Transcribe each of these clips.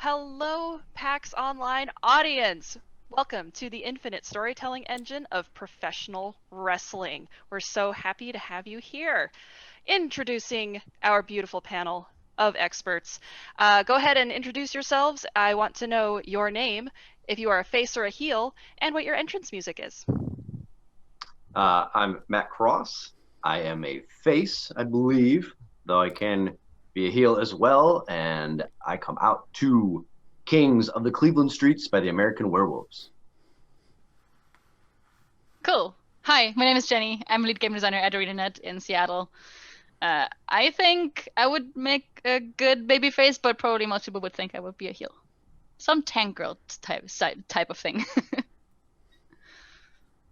Hello, PAX Online audience! Welcome to the infinite storytelling engine of professional wrestling. We're so happy to have you here. Introducing our beautiful panel of experts. Go ahead and introduce yourselves. I want to know your name, if you are a face or a heel, and what your entrance music is. I'm Matt Cross. I am a face, I believe, though I can be a heel as well, and I come out to Kings of the Cleveland Streets by the American Werewolves. Cool. Hi, my name is Jenny. I'm lead game designer at ArenaNet in Seattle. I think I would make a good baby face, but probably most people would think I would be a heel. Some tank girl type of thing.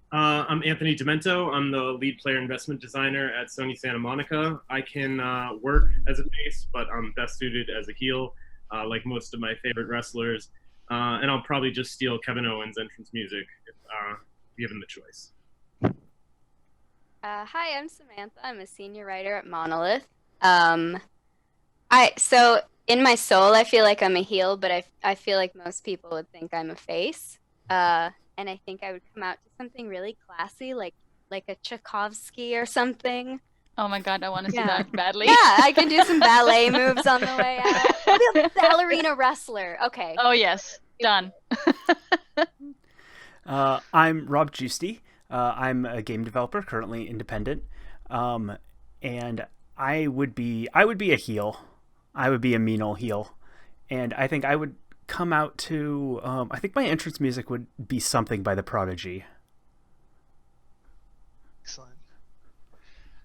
I'm Anthony DiMento. I'm the lead player investment designer at Sony Santa Monica. I can work as a face, but I'm best suited as a heel, like most of my favorite wrestlers. And I'll probably just steal Kevin Owens' entrance music if given the choice. Hi, I'm Samantha. I'm a senior writer at Monolith. So in my soul, I feel like I'm a heel, but I feel like most people would think I'm a face. And I think I would come out to something really classy, like a Tchaikovsky or something. Oh my god, I want to see that badly. Yeah, I can do some ballet moves on the way out. I'll be a ballerina wrestler. Okay. Oh yes, done. I'm Rob Giusti. I'm a game developer, currently independent, and I would be a heel. I would be a mean old heel, and I think I would come out to I think my entrance music would be something by The Prodigy. Excellent.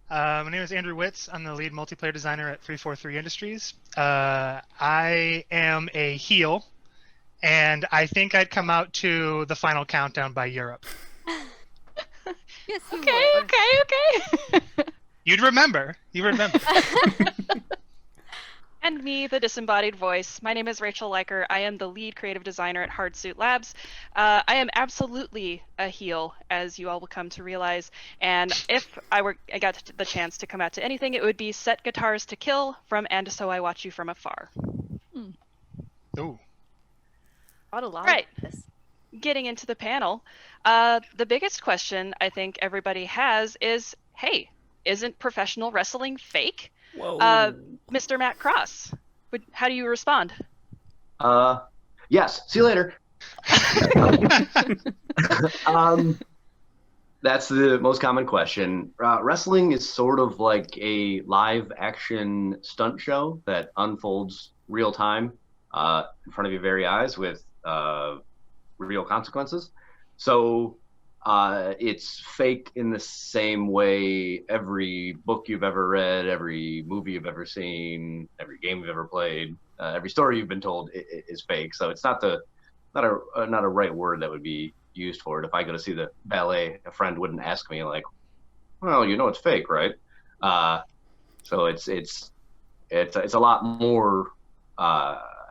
My name is Andrew Witts. I'm the lead multiplayer designer at 343 Industries. I am a heel, and I think I'd come out to The Final Countdown by Europe. Yes, you Okay. You'd remember. You remember. And me, the disembodied voice. My name is Rachel Leiker. I am the lead creative designer at Hardsuit Labs. I am absolutely a heel, as you all will come to realize. And if I got the chance to come out to anything, it would be Set Guitars to Kill from And So I Watch You From Afar. Ooh. Right. Getting into the panel, the biggest question I think everybody has is, hey, isn't professional wrestling fake? Whoa. Mr. Matt Cross, how do you respond? Yes. See you later. That's the most common question. Wrestling is sort of like a live action stunt show that unfolds real time in front of your very eyes with real consequences. So it's fake in the same way every book you've ever read, every movie you've ever seen, every game you've ever played, every story you've been told is fake. So it's not a right word that would be used for it. If I go to see the ballet, a friend wouldn't ask me like, "Well, you know it's fake, right?" So it's a lot more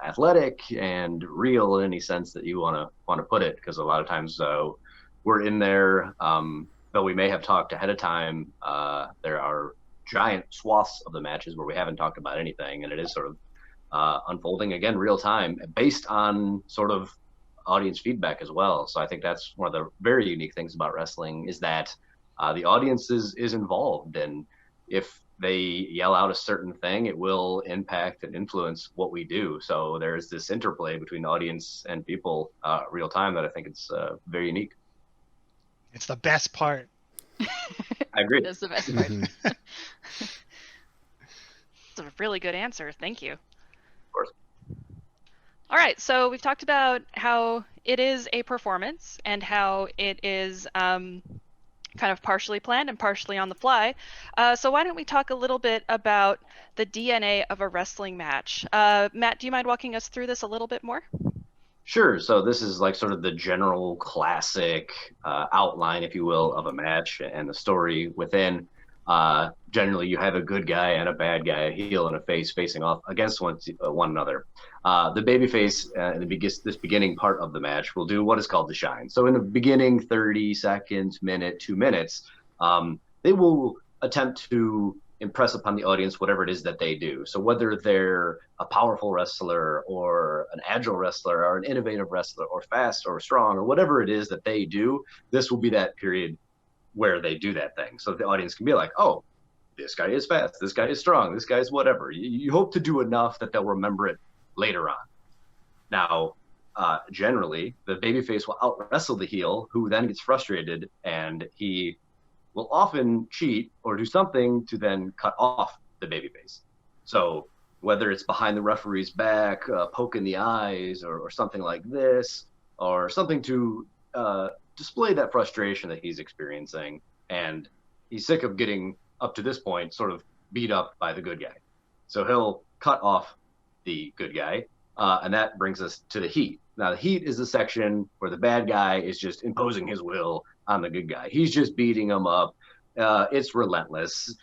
athletic and real in any sense that you want to put it, because a lot of times we're in there, though we may have talked ahead of time. There are giant swaths of the matches where we haven't talked about anything, and it is sort of unfolding again real time based on sort of audience feedback as well. So I think that's one of the very unique things about wrestling, is that the audience is involved, and if they yell out a certain thing, it will impact and influence what we do. So there's this interplay between the audience and people real time that I think it's very unique. It's the best part. I agree. That's the best part. That's a really good answer. Thank you. Of course. All right, so we've talked about how it is a performance and how it is kind of partially planned and partially on the fly. So why don't we talk a little bit about the DNA of a wrestling match? Matt, do you mind walking us through this a little bit more? Sure. So this is like sort of the general classic outline, if you will, of a match and the story within. Generally, you have a good guy and a bad guy, a heel and a face, facing off against one another. The babyface in this beginning part of the match will do what is called the shine. So in the beginning 30 seconds, minute, 2 minutes, they will attempt to impress upon the audience whatever it is that they do. So whether they're a powerful wrestler or an agile wrestler or an innovative wrestler or fast or strong or whatever it is that they do, this will be that period where they do that thing. So the audience can be like, oh, this guy is fast, this guy is strong, this guy is whatever. You hope to do enough that they'll remember it later on. Now, generally, the babyface will out-wrestle the heel, who then gets frustrated, and he will often cheat or do something to then cut off the babyface. So whether it's behind the referee's back, poke in the eyes, or something like this, or something to display that frustration that he's experiencing, and he's sick of getting, up to this point, sort of beat up by the good guy. So he'll cut off the good guy, and that brings us to the heat. Now, the heat is the section where the bad guy is just imposing his will on the good guy. He's just beating him up. It's relentless.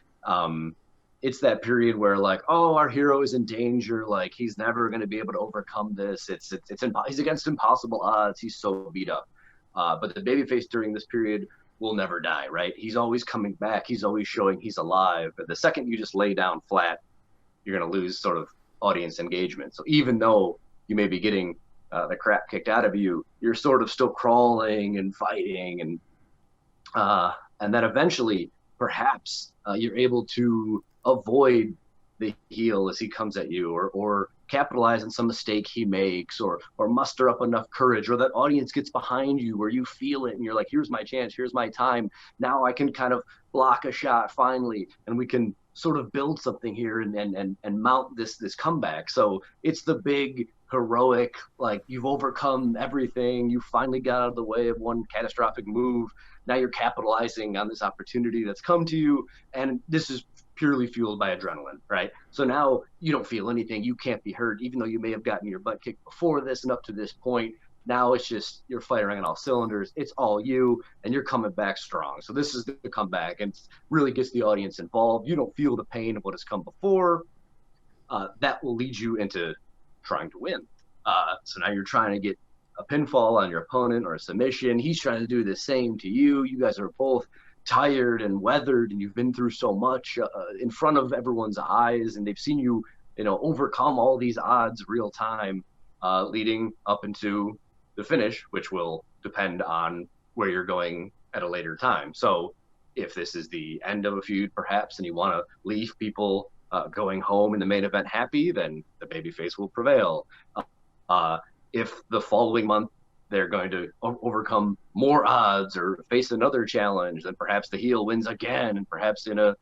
It's that period where, like, oh, our hero is in danger. Like, he's never going to be able to overcome this. He's against impossible odds. He's so beat up. But the babyface during this period will never die, right? He's always coming back. He's always showing he's alive. But the second you just lay down flat, you're going to lose sort of audience engagement. So even though you may be getting the crap kicked out of you, you're sort of still crawling and fighting, and then eventually, perhaps you're able to avoid the heel as he comes at you, or capitalize on some mistake he makes, or muster up enough courage, or that audience gets behind you where you feel it and you're like, here's my chance, here's my time. Now I can kind of block a shot finally, and we can sort of build something here and mount this comeback. So it's the big heroic, like, you've overcome everything, you finally got out of the way of one catastrophic move, now you're capitalizing on this opportunity that's come to you, and this is purely fueled by adrenaline, right? So now you don't feel anything, you can't be hurt, even though you may have gotten your butt kicked before this and up to this point. Now it's just, you're firing on all cylinders, it's all you, and you're coming back strong. So this is the comeback, and really gets the audience involved. You don't feel the pain of what has come before. That will lead you into trying to win. So now you're trying to get a pinfall on your opponent or a submission. He's trying to do the same to you. You guys are both tired and weathered, and you've been through so much in front of everyone's eyes, and they've seen you, overcome all these odds real time, leading up into the finish, which will depend on where you're going at a later time. So if this is the end of a feud, perhaps, and you want to leave people going home in the main event happy, then the babyface will prevail. If the following month they're going to overcome more odds or face another challenge, then perhaps the heel wins again, and perhaps in a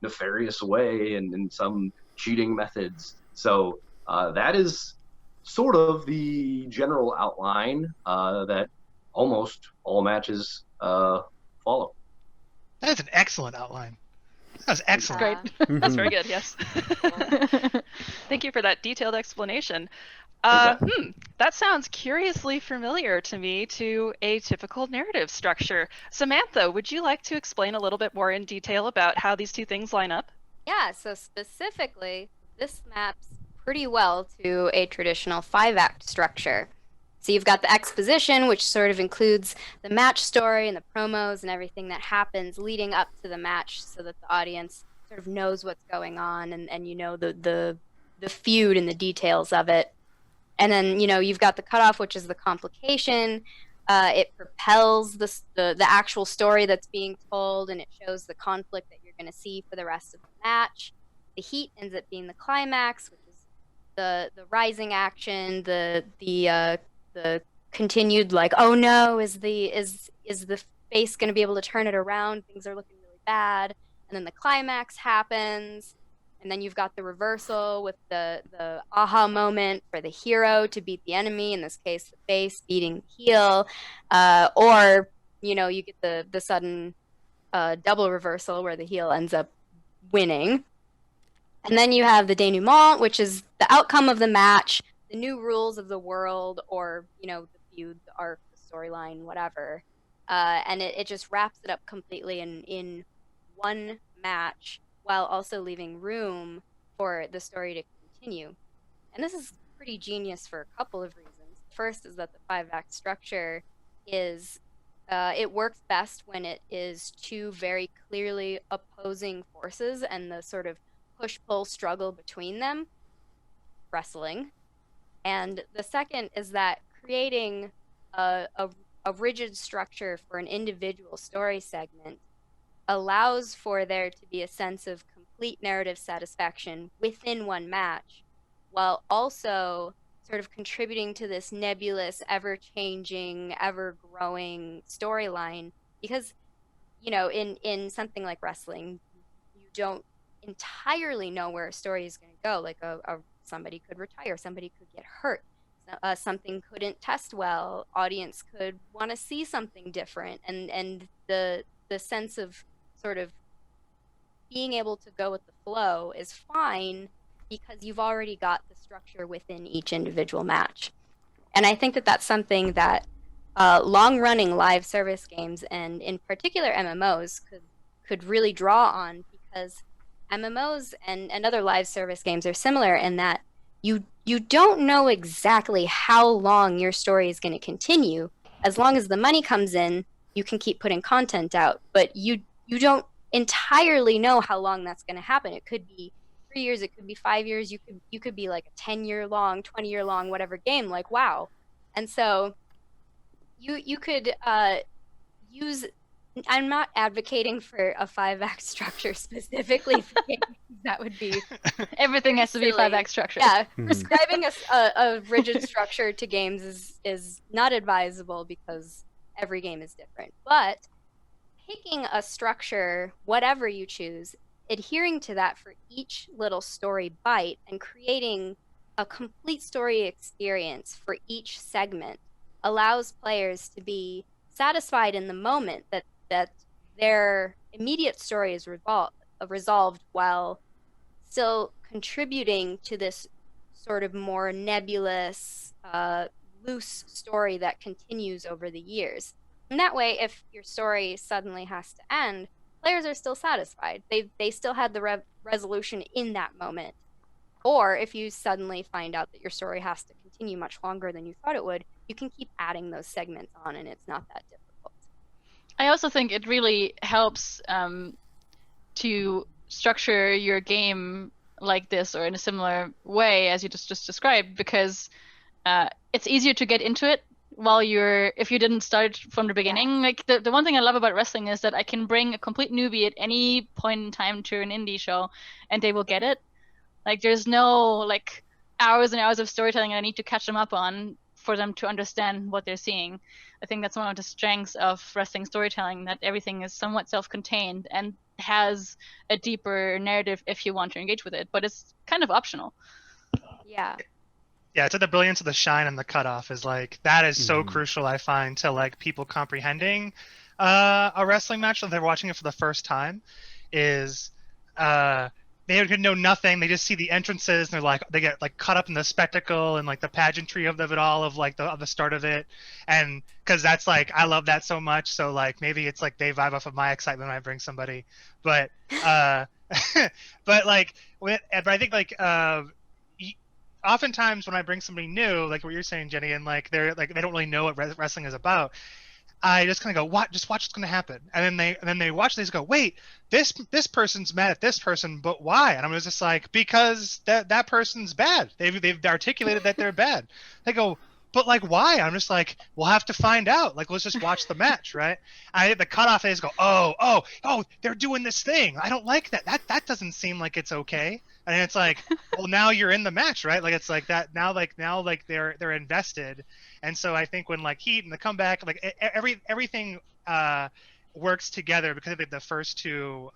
nefarious way and in some cheating methods. So that is sort of the general outline that almost all matches follow. That is an excellent outline. That was excellent. Great. That's very good, yes. Thank you for that detailed explanation. That sounds curiously familiar to me to a typical narrative structure. Samantha, would you like to explain a little bit more in detail about how these two things line up? Yeah, so specifically, this maps pretty well to a traditional 5-act structure. So you've got the exposition, which sort of includes the match story and the promos and everything that happens leading up to the match, so that the audience sort of knows what's going on and the feud and the details of it. And then, you've got the cutoff, which is the complication. It propels the actual story that's being told, and it shows the conflict that you're going to see for the rest of the match. The heat ends up being the climax, which is the rising action, the continued, like, oh no, is the face going to be able to turn it around? Things are looking really bad. And then the climax happens. And then you've got the reversal with the aha moment for the hero to beat the enemy, in this case the face beating the heel, or you get the sudden double reversal where the heel ends up winning. And then you have the denouement, which is the outcome of the match, the new rules of the world, or the feud, the arc, the storyline, whatever, and it just wraps it up completely in one match, while also leaving room for the story to continue. And this is pretty genius for a couple of reasons. First is that the 5-act structure is it works best when it is two very clearly opposing forces and the sort of push-pull struggle between them, wrestling. And the second is that creating a rigid structure for an individual story segment allows for there to be a sense of complete narrative satisfaction within one match, while also sort of contributing to this nebulous, ever-changing, ever-growing storyline. Because, you know, in something like wrestling, you don't entirely know where a story is going to go. Like somebody could retire, somebody could get hurt, something couldn't test well, audience could want to see something different, and the sense of sort of being able to go with the flow is fine because you've already got the structure within each individual match. And I think that that's something that long-running live service games, and in particular MMOs, could really draw on, because MMOs and other live service games are similar in that you don't know exactly how long your story is going to continue. As long as the money comes in, you can keep putting content out, but you don't entirely know how long that's going to happen. It could be 3 years, it could be 5 years, you could be like a 10-year long, 20-year long, whatever game, like WoW. And so you could use, I'm not advocating for a 5-act structure specifically for games. That would be Everything has to be 5-act structure. Yeah, prescribing a rigid structure to games is not advisable because every game is different. But picking a structure, whatever you choose, adhering to that for each little story bite and creating a complete story experience for each segment allows players to be satisfied in the moment that their immediate story is resolved while still contributing to this sort of more nebulous, loose story that continues over the years. And that way, if your story suddenly has to end, players are still satisfied. They still had the resolution in that moment. Or if you suddenly find out that your story has to continue much longer than you thought it would, you can keep adding those segments on, and it's not that difficult. I also think it really helps to structure your game like this or in a similar way as you just described, because it's easier to get into it if you didn't start from the beginning. Like the one thing I love about wrestling is that I can bring a complete newbie at any point in time to an indie show and they will get it. Like there's no like hours and hours of storytelling I need to catch them up on for them to understand what they're seeing. I think that's one of the strengths of wrestling storytelling, that everything is somewhat self-contained and has a deeper narrative if you want to engage with it, but it's kind of optional. Yeah. Yeah, it's like the brilliance of the shine and the cutoff is like, that is so crucial, I find, to like people comprehending a wrestling match when they're watching it for the first time. Is they know nothing, they just see the entrances and they're like, they get like caught up in the spectacle and like the pageantry of it all, of like the start of it. And because that's like, I love that so much, so like maybe it's like they vibe off of my excitement when I bring somebody, but but I think like oftentimes when I bring somebody new, like what you're saying, Jenny, and like they don't really know what wrestling is about, I just kind of go, just watch what's going to happen, and then they watch. They just go, wait, this person's mad at this person, but why? And I'm just like, because that person's bad. They've articulated that they're bad. They go, but like why? I'm just like, we'll have to find out. Like let's just watch the match, right? I hit the cutoff. They just go, oh, they're doing this thing. I don't like that. That doesn't seem like it's okay. And it's like, well, now you're in the match, right? Like it's like that now they're invested. And so I think when like Heat and the comeback, like everything works together because the first two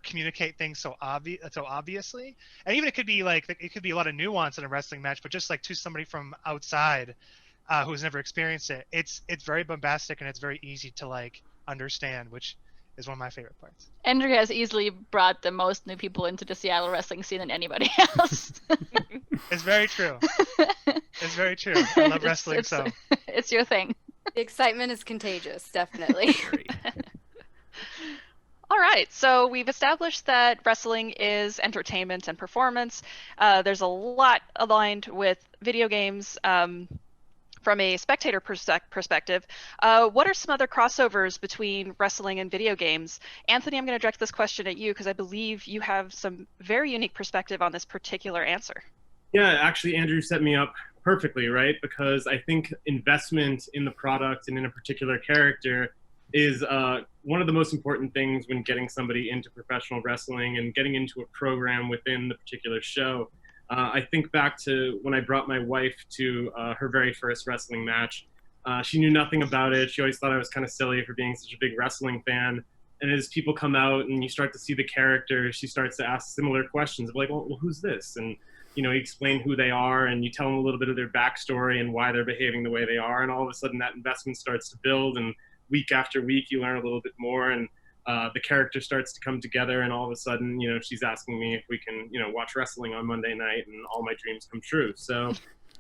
communicate things so obviously. And even it could be a lot of nuance in a wrestling match, but just like to somebody from outside who's never experienced it, it's very bombastic and it's very easy to like understand, which is one of my favorite parts. Andrew has easily brought the most new people into the Seattle wrestling scene than anybody else. It's very true. It's very true. I love wrestling, so it's your thing. The excitement is contagious, definitely. All right, so we've established that wrestling is entertainment and performance. There's a lot aligned with video games. from a spectator perspective, what are some other crossovers between wrestling and video games? Anthony, I'm going to direct this question at you because I believe you have some very unique perspective on this particular answer. Yeah, actually, Andrew set me up perfectly, right? Because I think investment in the product and in a particular character is one of the most important things when getting somebody into professional wrestling and getting into a program within the particular show. I think back to when I brought my wife to her very first wrestling match. She knew nothing about it. She always thought I was kind of silly for being such a big wrestling fan. And as people come out and you start to see the character, she starts to ask similar questions of like, well, who's this? And you explain who they are and you tell them a little bit of their backstory and why they're behaving the way they are. And all of a sudden that investment starts to build, and week after week you learn a little bit more, and the character starts to come together, and all of a sudden, she's asking me if we can, watch wrestling on Monday night, and all my dreams come true. So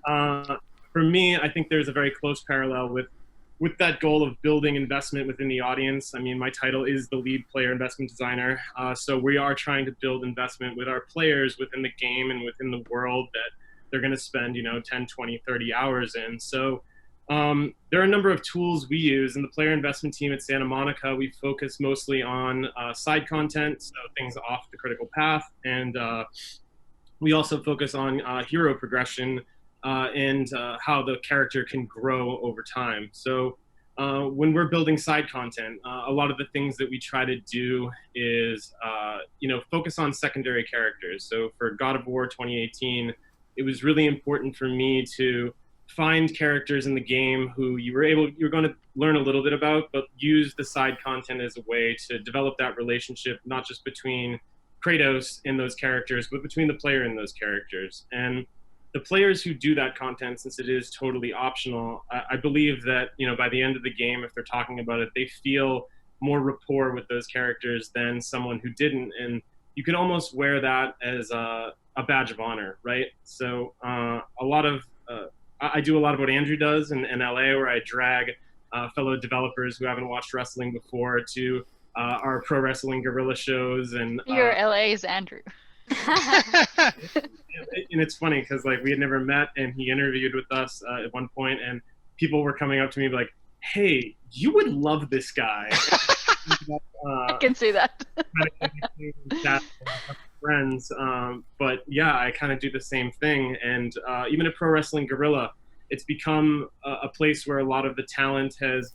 for me, I think there's a very close parallel with that goal of building investment within the audience. I mean, my title is the lead player investment designer. So we are trying to build investment with our players within the game and within the world that they're going to spend, 10, 20, 30 hours in. So there are a number of tools we use. In the player investment team at Santa Monica, we focus mostly on side content, so things off the critical path. And we also focus on hero progression and how the character can grow over time. So when we're building side content, a lot of the things that we try to do is, focus on secondary characters. So for God of War 2018, it was really important for me to find characters in the game who you're going to learn a little bit about, but use the side content as a way to develop that relationship, not just between Kratos and those characters, but between the player and those characters. And the players who do that content, since it is totally optional, I believe that, by the end of the game, if they're talking about it, they feel more rapport with those characters than someone who didn't. And you can almost wear that as a badge of honor, right? So I do a lot of what Andrew does in LA, where I drag fellow developers who haven't watched wrestling before to our pro wrestling guerrilla shows. And your LA's Andrew. And it's funny because we had never met, and he interviewed with us at one point, and people were coming up to me like, "Hey, you would love this guy." I can see that. Friends, but yeah, I kind of do the same thing. And even at Pro Wrestling Guerrilla, it's become a place where a lot of the talent has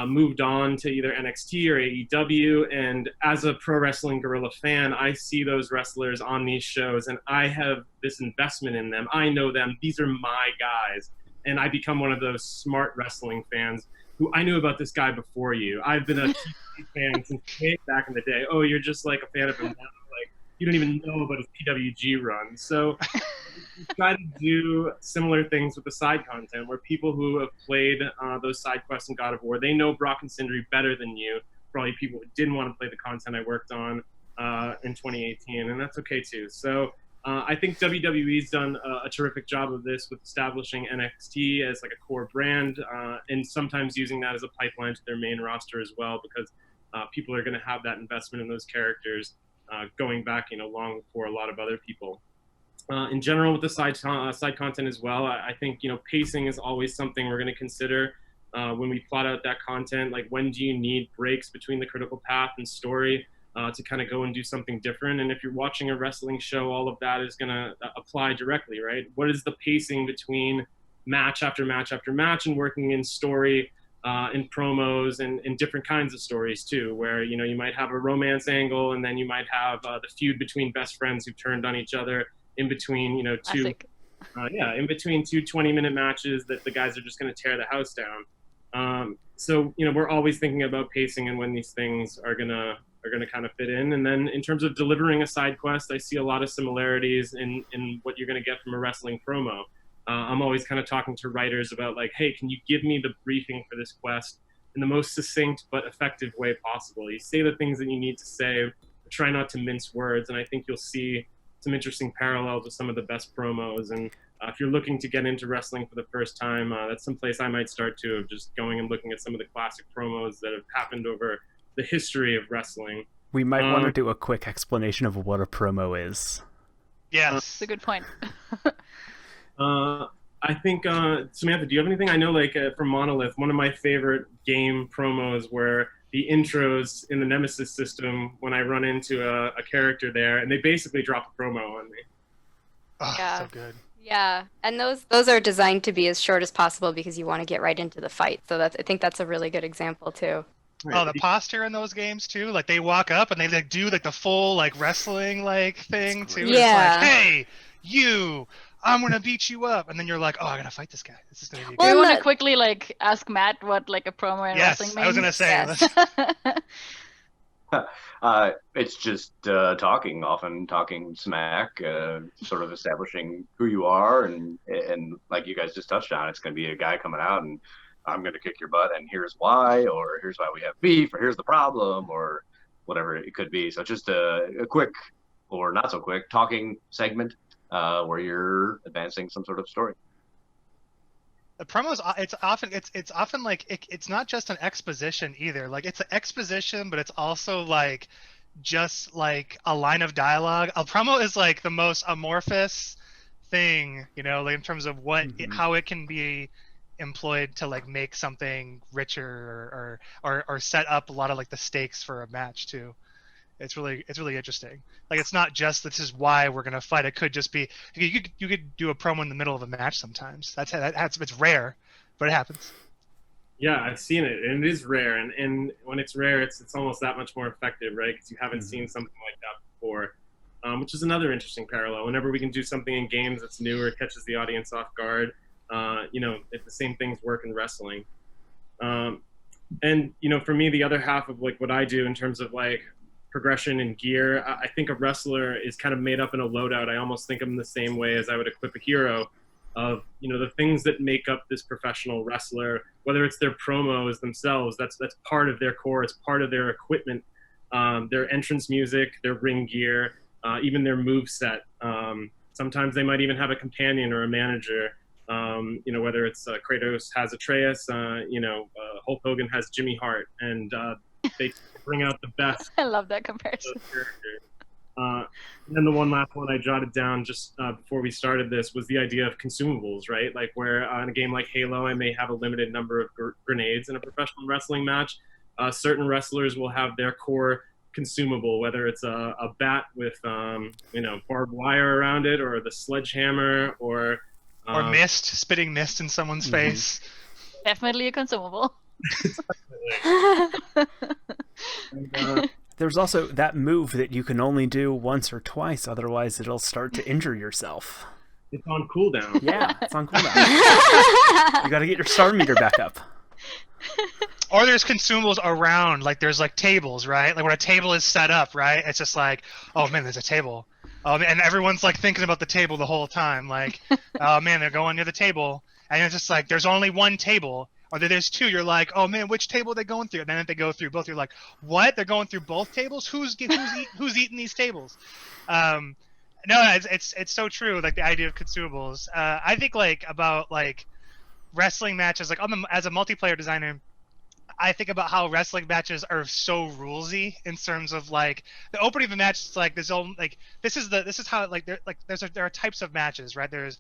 moved on to either NXT or AEW. And as a Pro Wrestling Guerrilla fan, I see those wrestlers on these shows, and I have this investment in them. I know them. These are my guys. And I become one of those smart wrestling fans who I knew about this guy before you. I've been a TV fan since way back in the day. Oh, you're just like a fan of him now. You don't even know about his PWG run. So we try to do similar things with the side content, where people who have played those side quests in God of War, they know Brock and Sindri better than you. Probably people who didn't want to play the content I worked on in 2018, and that's okay too. So I think WWE's done a terrific job of this with establishing NXT as like a core brand, and sometimes using that as a pipeline to their main roster as well, because people are going to have that investment in those characters. Going back, long before a lot of other people. In general, with the side content as well, I think, pacing is always something we're going to consider when we plot out that content. Like, when do you need breaks between the critical path and story to kind of go and do something different? And if you're watching a wrestling show, all of that is going to apply directly, right? What is the pacing between match after match after match, and working in story in promos and in different kinds of stories too, where you might have a romance angle, and then you might have the feud between best friends who turned on each other in between in between two 20-minute matches that the guys are just going to tear the house down. So we're always thinking about pacing and when these things are gonna kind of fit in. And then in terms of delivering a side quest, I see a lot of similarities in what you're going to get from a wrestling promo. I'm always kind of talking to writers about like, hey, can you give me the briefing for this quest in the most succinct but effective way possible? You say the things that you need to say, but try not to mince words. And I think you'll see some interesting parallels with some of the best promos. And if you're looking to get into wrestling for the first time, that's some place I might start to, of just going and looking at some of the classic promos that have happened over the history of wrestling. We might want to do a quick explanation of what a promo is. Yes. That's a good point. I think, Samantha, do you have anything? I know, like, from Monolith, one of my favorite game promos were the intros in the Nemesis system when I run into a character there, and they basically drop a promo on me. Oh, Yeah. so good. Yeah, and those are designed to be as short as possible because you want to get right into the fight. So I think that's a really good example too. Oh, the posture in those games too. Like they walk up and they like do like the full like wrestling like thing too. Yeah. It's like, hey, you, I'm gonna beat you up, and then you're like, oh, I gotta fight this guy. This is gonna be Do Well, you good. want to the- quickly like ask Matt what like a promo in Yes, wrestling I was gonna means? say. Yes. It's just talking smack, sort of establishing who you are, and like you guys just touched on, it's going to be a guy coming out and I'm going to kick your butt, and here's why, or here's why we have beef, or here's the problem, or whatever it could be. So just a quick or not so quick talking segment where you're advancing some sort of story. The promos, it's often like it's not just an exposition either. Like it's an exposition, but it's also like just like a line of dialogue. A promo is like the most amorphous thing, you know, like in terms of what how it can be employed to like make something richer or set up a lot of like the stakes for a match too. It's really interesting. Like it's not just this is why we're gonna fight. It could just be you could do a promo in the middle of a match sometimes. It's rare, but it happens. Yeah, I've seen it, and it is rare. And when it's rare, it's almost that much more effective, right? Because you haven't seen something like that before, which is another interesting parallel. Whenever we can do something in games that's new or catches the audience off guard, you know, the same things work in wrestling. And you know, for me, the other half of like what I do in terms of like progression and gear, I think a wrestler is kind of made up in a loadout. I almost think of them the same way as I would equip a hero, of, you know, the things that make up this professional wrestler, whether it's their promos themselves, that's part of their core, it's part of their equipment, their entrance music, their ring gear, even their move set. Sometimes they might even have a companion or a manager, you know, whether it's Kratos has Atreus, you know, Hulk Hogan has Jimmy Hart, and they bring out the best. I love that comparison. And then the one last one I jotted down just before we started this was the idea of consumables, right? Like where in a game like Halo, I may have a limited number of grenades in a professional wrestling match. Certain wrestlers will have their core consumable, whether it's a bat with you know, barbed wire around it, or the sledgehammer, or mist, spitting mist in someone's face. Definitely a consumable. and, There's also that move that you can only do once or twice, otherwise it'll start to injure yourself. it's on cooldown. Yeah, it's on cooldown. You gotta get your star meter back up. Or there's consumables around, like there's like tables, right? Like when a table is set up, right? It's just like, oh man, there's a table. And everyone's like thinking about the table the whole time. Like, oh man, they're going near the table. And it's just like, there's only one table. Or there's two. You're like, oh man, which table are they going through? And then if they go through both, you're like, what? They're going through both tables? Who's eating these tables? No, it's so true. Like the idea of consumables. I think like about like wrestling matches. Like as a multiplayer designer, I think about how wrestling matches are so rulesy in terms of like the opening of a match. It's like this own like this is how like there are types of matches, right? There's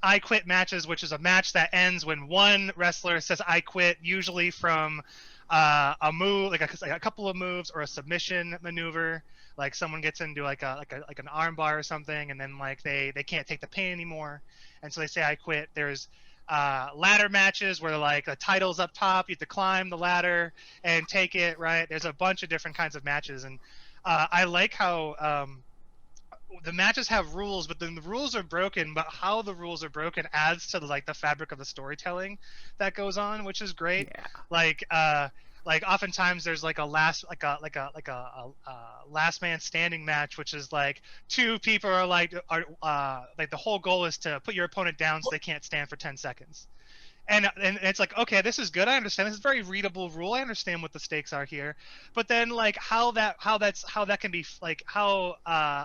I quit matches, which is a match that ends when one wrestler says I quit, usually from a move like a couple of moves or a submission maneuver. Like someone gets into like an arm bar or something, and then like they can't take the pain anymore, and so they say I quit. There's ladder matches where like the title's up top, you have to climb the ladder and take it, right? There's a bunch of different kinds of matches, and I like how the matches have rules, but then the rules are broken, but how the rules are broken adds to the fabric of the storytelling that goes on, which is great. Yeah. Like oftentimes there's like a last man standing match, which is like two people are like the whole goal is to put your opponent down so they can't stand for 10 seconds. And it's like, okay, this is good. I understand. This is a very readable rule. I understand what the stakes are here. But then like how that can be like how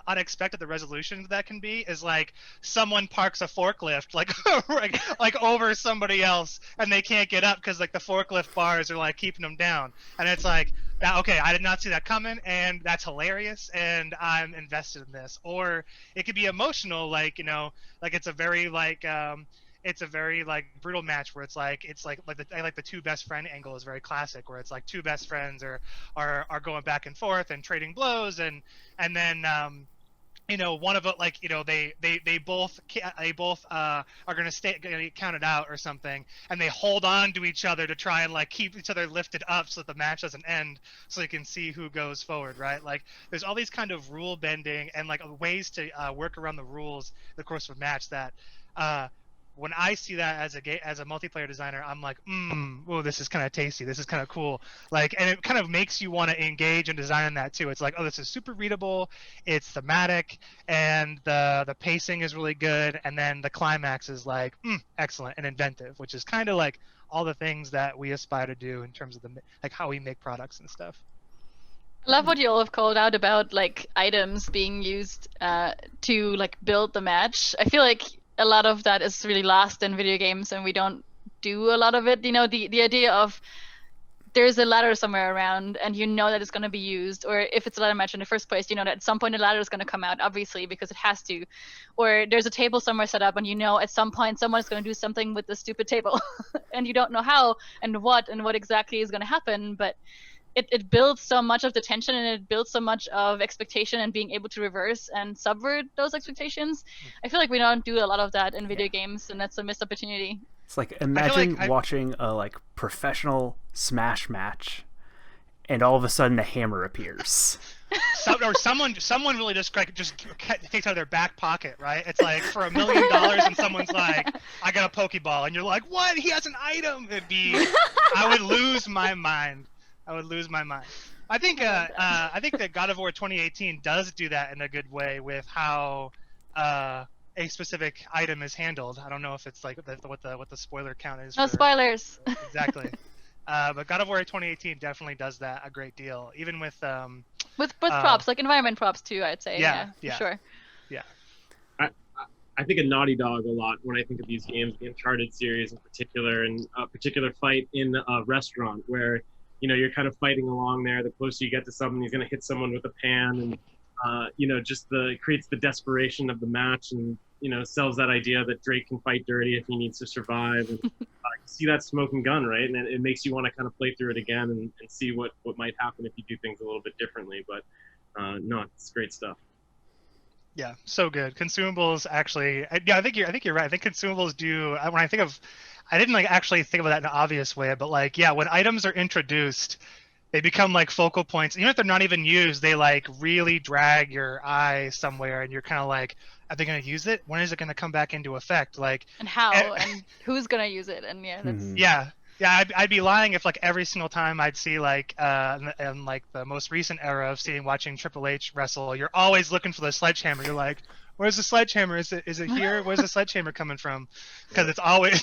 unexpected the resolution of that can be is like someone parks a forklift like over somebody else and they can't get up because like the forklift bars are like keeping them down. And it's like, okay, I did not see that coming, and that's hilarious, and I'm invested in this. Or it could be emotional, like, you know, like it's a very like it's a very like brutal match where it's like I like the two best friend angle is very classic, where it's like two best friends are going back and forth and trading blows, and then you know, one of it, like, you know, they both are gonna get counted out or something, and they hold on to each other to try and like keep each other lifted up so that the match doesn't end, so you can see who goes forward, right? Like, there's all these kind of rule bending and like ways to work around the rules in the course of a match that when I see that as a multiplayer designer, I'm like, oh, this is kind of tasty. This is kind of cool. Like, and it kind of makes you want to engage and design that too. It's like, oh, this is super readable. It's thematic, and the pacing is really good. And then the climax is like, excellent and inventive, which is kind of like all the things that we aspire to do in terms of like how we make products and stuff. I love what you all have called out about like items being used to like build the match. I feel like a lot of that is really lost in video games, and we don't do a lot of it. You know, the idea of there's a ladder somewhere around, and you know that it's going to be used, or if it's a ladder match in the first place, you know that at some point the ladder is going to come out, obviously, because it has to. Or there's a table somewhere set up, and you know at some point someone's going to do something with the stupid table, and you don't know how and what exactly is going to happen, but it builds so much of the tension, and it builds so much of expectation and being able to reverse and subvert those expectations. I feel like we don't do a lot of that in video games, and that's a missed opportunity. It's like, imagine watching a like professional Smash match, and all of a sudden a hammer appears. Or someone really just takes out of their back pocket, right? It's like for $1 million, and someone's like, I got a Pokeball, and you're like, what? He has an item. I would lose my mind. I think that God of War 2018 does do that in a good way with how a specific item is handled. I don't know if it's like what the spoiler count is. No spoilers. Exactly. But God of War 2018 definitely does that a great deal, even with props, like environment props too, I'd say. Yeah, for sure. Yeah. I think of Naughty Dog a lot when I think of these games, the Uncharted series in particular, and a particular fight in a restaurant where, you know, you're kind of fighting along there. The closer you get to someone, he's going to hit someone with a pan, and you know, just creates the desperation of the match, and you know, sells that idea that Drake can fight dirty if he needs to survive. And you see that smoke and gun, right? And it makes you want to kind of play through it again and see what might happen if you do things a little bit differently. But no, it's great stuff. Yeah, so good. Consumables actually, I think you're right. I think consumables do. When I think of, I didn't like actually think of that in an obvious way, but like, yeah, when items are introduced, they become like focal points. Even if they're not even used, they like really drag your eye somewhere, and you're kind of like, are they going to use it? When is it going to come back into effect? Like, and how, and who's going to use it? And yeah, that's I'd be lying if like every single time I'd see like in like the most recent era of watching Triple H wrestle, you're always looking for the sledgehammer. You're like, where's the sledgehammer? Is it here? Where's the sledgehammer coming from? Because it's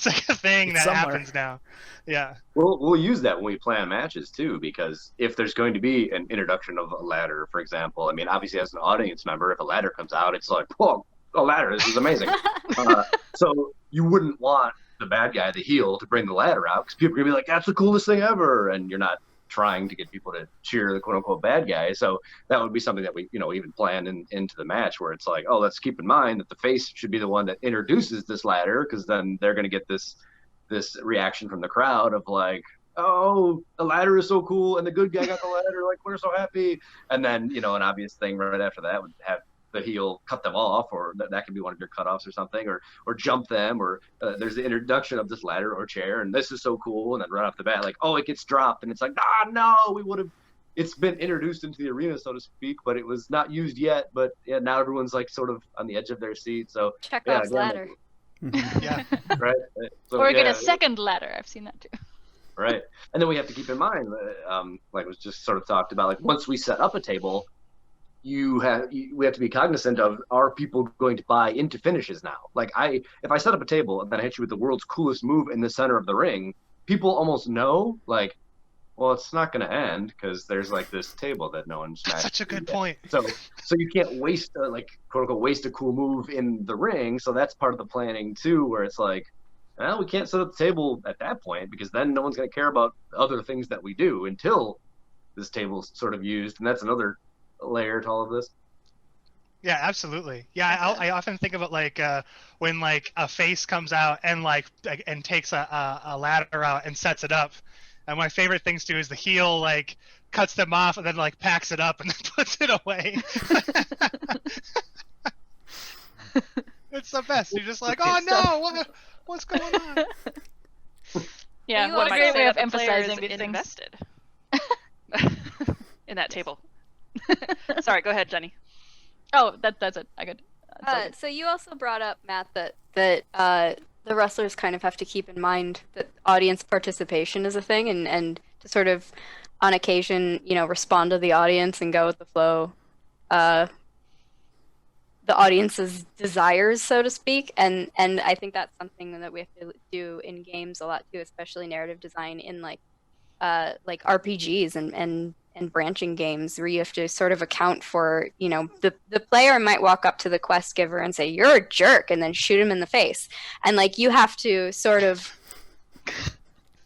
like a thing that happens now. Yeah. We'll use that when we plan matches too, because if there's going to be an introduction of a ladder, for example, I mean, obviously as an audience member, if a ladder comes out, it's like, whoa, a ladder, this is amazing. So you wouldn't want the bad guy, the heel, to bring the ladder out, because people are gonna be like, that's the coolest thing ever, and you're not trying to get people to cheer the quote-unquote bad guy. So that would be something that we, you know, even plan into the match, where it's like, oh, let's keep in mind that the face should be the one that introduces this ladder, because then they're going to get this reaction from the crowd of like, oh, the ladder is so cool, and the good guy got the ladder, like, we're so happy. And then, you know, an obvious thing right after that would have the heel cut them off, or that could be one of your cutoffs or something, or jump them, or there's the introduction of this ladder or chair, and this is so cool, and then right off the bat, like, oh, it gets dropped, and it's like, no, it's been introduced into the arena, so to speak, but it was not used yet. But yeah, now everyone's like sort of on the edge of their seat. So Chekhov's ladder. Yeah, right. So, or get a second ladder. I've seen that too. Right, and then we have to keep in mind, like was just sort of talked about, like once we set up a table, we have to be cognizant of, are people going to buy into finishes now? Like if I set up a table and then I hit you with the world's coolest move in the center of the ring, people almost know, like, well, it's not going to end because there's like this table that no one's. That's such a good point. So you can't waste like quote unquote waste a cool move in the ring. So that's part of the planning too, where it's like, well, we can't set up the table at that point, because then no one's going to care about other things that we do until this table's sort of used, and that's another layer to all of this. Yeah, absolutely. Yeah, I often think of it like when like a face comes out and and takes a ladder out and sets it up. And my favorite things to do is the heel like cuts them off and then like packs it up and then puts it away. It's the best. You're just like, oh no, what's going on? Yeah, You what a also great way say of the player emphasizing is these things. invested in that table. Sorry, go ahead, Jenny. Oh, that's it. I could. So you also brought up, Matt, that the wrestlers kind of have to keep in mind that audience participation is a thing, and to sort of, on occasion, respond to the audience and go with the flow, the audience's desires, so to speak, and I think that's something that we have to do in games a lot too, especially narrative design in like RPGs and branching games where you have to sort of account for, the player might walk up to the quest giver and say, "You're a jerk," and then shoot him in the face. And like you have to sort of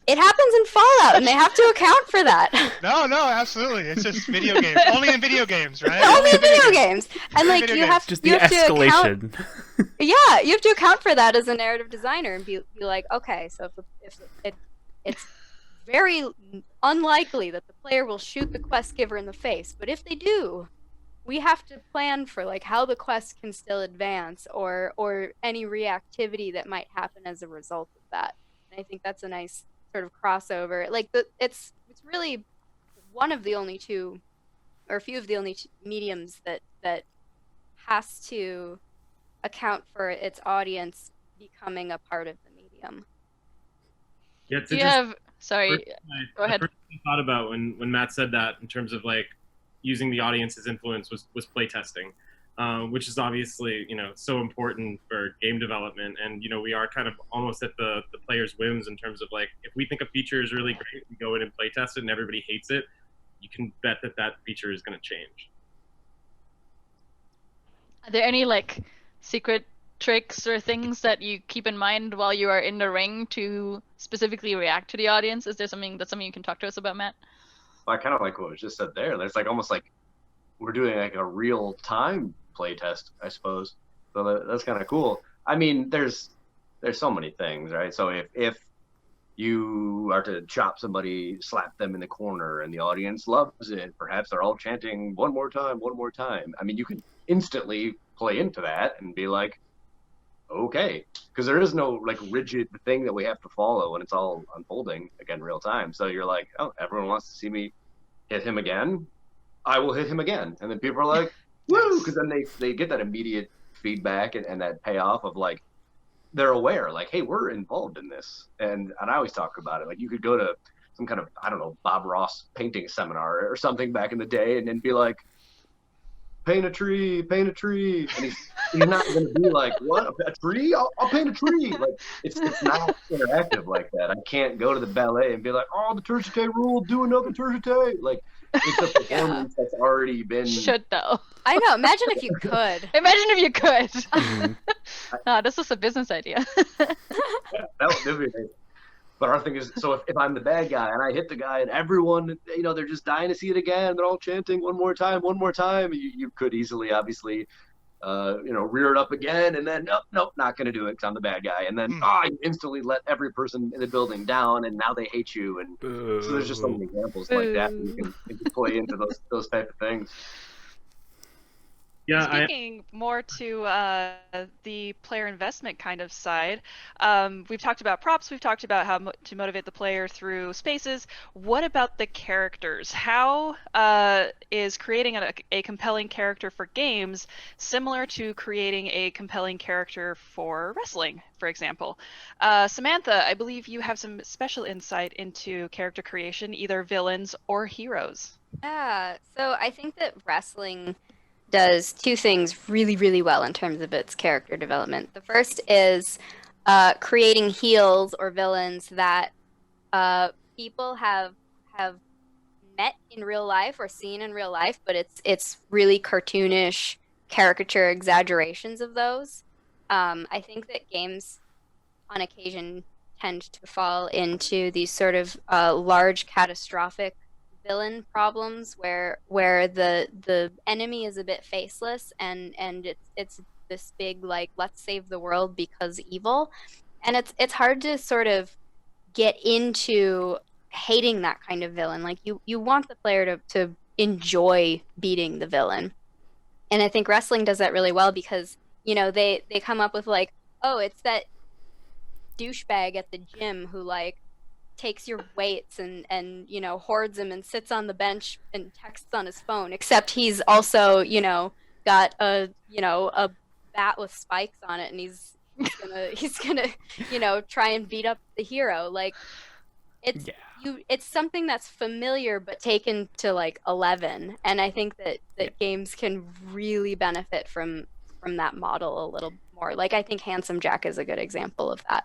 it happens in Fallout and they have to account for that. No, absolutely. It's just video games. Only in video games, right? Only in video games. And like Video you games. have Just you the have to account, escalation. yeah, you have to account for that as a narrative designer and be like, okay, so if it's very unlikely that the player will shoot the quest giver in the face, but if they do, we have to plan for like how the quest can still advance or any reactivity that might happen as a result of that. And I think that's a nice sort of crossover. Like it's really one of the only two, or a few of the only two mediums that has to account for its audience becoming a part of the medium. Yeah, it's Do you interesting. have? Sorry, go ahead. The first thing I thought about when Matt said that in terms of like using the audience's influence was playtesting, which is obviously so important for game development, and we are kind of almost at the player's whims in terms of like if we think a feature is really great, we go in and playtest it, and everybody hates it. You can bet that feature is going to change. Are there any like secret tricks or things that you keep in mind while you are in the ring to specifically react to the audience? Is there something you can talk to us about, Matt? I kind of like what was just said there. There's like almost like we're doing like a real time play test, I suppose. So that's kind of cool. I mean, there's so many things, right? So if you are to chop somebody, slap them in the corner, and the audience loves it, perhaps they're all chanting one more time, one more time. I mean, you can instantly play into that and be like, okay, because there is no like rigid thing that we have to follow when it's all unfolding again real time. So you're like, oh, everyone wants to see me hit him again, I will hit him again, and then people are like, woo, because then they get that immediate feedback and that payoff of like they're aware, like, hey, we're involved in this, and I always talk about it. Like you could go to some kind of, I don't know, Bob Ross painting seminar or something back in the day, and then be like, paint a tree, and he's not going to be like, what, a tree? I'll paint a tree. Like it's not interactive like that. I can't go to the ballet and be like, oh, the tertiary rule, do another tertiary. Like it's a performance that's already been. Should though. I know. Imagine if you could. Imagine if you could. Mhm. No, this is a business idea. Yeah, that would be amazing. But our thing is, so if I'm the bad guy and I hit the guy and everyone, they're just dying to see it again, they're all chanting one more time, you could easily, obviously, rear it up again, and then, nope, not going to do it because I'm the bad guy. And then, you instantly let every person in the building down, and now they hate you. And so there's just so many examples like that. You can play into those type of things. Yeah, Speaking more to the player investment kind of side, we've talked about props, we've talked about how to motivate the player through spaces. What about the characters? How is creating a compelling character for games similar to creating a compelling character for wrestling, for example? Samantha, I believe you have some special insight into character creation, either villains or heroes. Yeah, so I think that wrestling does two things really, really well in terms of its character development. The first is creating heels or villains that people have met in real life or seen in real life, but it's really cartoonish caricature exaggerations of those. I think that games on occasion tend to fall into these sort of large catastrophic villain problems where the enemy is a bit faceless and it's this big like let's save the world because evil, and it's hard to sort of get into hating that kind of villain. Like you want the player to enjoy beating the villain, and I think wrestling does that really well because they come up with like, oh, it's that douchebag at the gym who like takes your weights and hoards them and sits on the bench and texts on his phone, except he's also got a bat with spikes on it, and he's gonna try and beat up the hero. Like it's something that's familiar but taken to like 11, and I think that games can really benefit from that model a little more. Like I think Handsome Jack is a good example of that.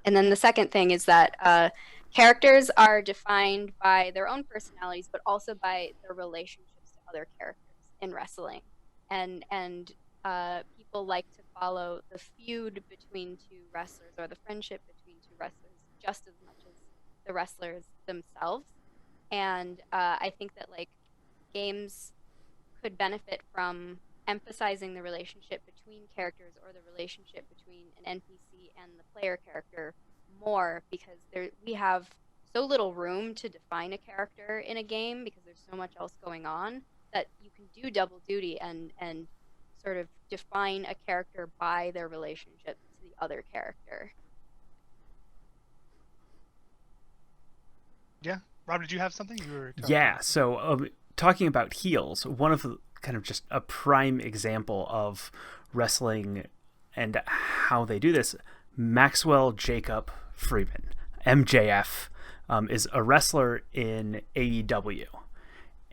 And then the second thing is that characters are defined by their own personalities, but also by their relationships to other characters in wrestling. And people like to follow the feud between two wrestlers or the friendship between two wrestlers just as much as the wrestlers themselves. And I think that like games could benefit from emphasizing the relationship between characters or the relationship between an NPC and the player character more, because we have so little room to define a character in a game because there's so much else going on that you can do double duty and sort of define a character by their relationship to the other character. Yeah. Rob, did you have something you were talking Yeah, about? so talking about heels, one of the kind of just a prime example of wrestling and how they do this, Maxwell Jacob Freeman, MJF, is a wrestler in AEW,